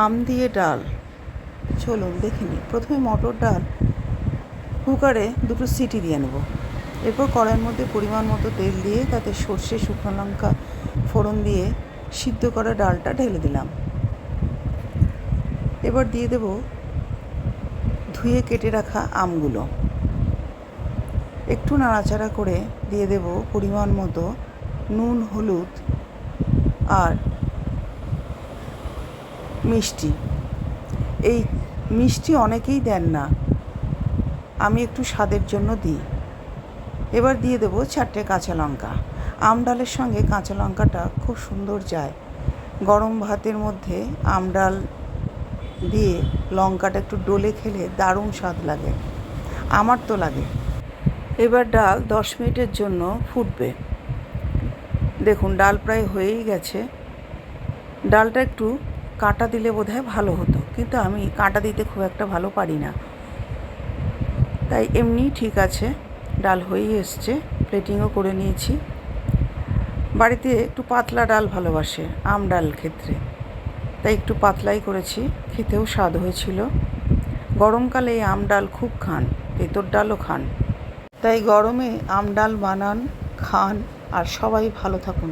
আম দিয়ে ডাল। চলুন দেখে নিই। প্রথমে মটর ডাল কুকারে 2টো সিটি দিয়ে নেব। এরপর কড়াইয়ের মধ্যে পরিমাণ মতো তেল দিয়ে তাতে সর্ষে, শুকনো লঙ্কা ফোড়ন দিয়ে সিদ্ধ করা ডালটা ঢেলে দিলাম। এবার দিয়ে দেব ধুয়ে কেটে রাখা আমগুলো। একটু নাড়াচাড়া করে দিয়ে দেব পরিমাণ মতো নুন, হলুদ আর মিষ্টি। এই মিষ্টি অনেকেই দেন না, আমি একটু স্বাদের জন্য দিই। এবার দিয়ে দেবো 4টে কাঁচা লঙ্কা। আম ডালের সঙ্গে কাঁচা লঙ্কাটা খুব সুন্দর যায়। গরম ভাতের মধ্যে আম ডাল দিয়ে লঙ্কাটা একটু ডলে খেলে দারুণ স্বাদ লাগে, আমার তো লাগে। এবার ডাল 10 মিনিটের জন্য ফুটবে। দেখুন ডাল প্রায় হয়েই গেছে। ডালটা একটু কাঁটা দিলে বোধহয় ভালো হতো, কিন্তু আমি কাঁটা দিতে খুব একটা ভালো পারি না, তাই এমনি ঠিক আছে। ডাল হয়েই এসছে, প্লেটিংও করে নিয়েছি। বাড়িতে একটু পাতলা ডাল ভালোবাসে আম ডাল ক্ষেত্রে, তাই একটু পাতলাই করেছি, খেতেও স্বাদ হয়েছিল। গরমকালে এই আম ডাল খুব খান, তেঁতুর ডালও খান, তাই গরমে আম ডাল বানান, খান, আর সবাই ভালো থাকুন।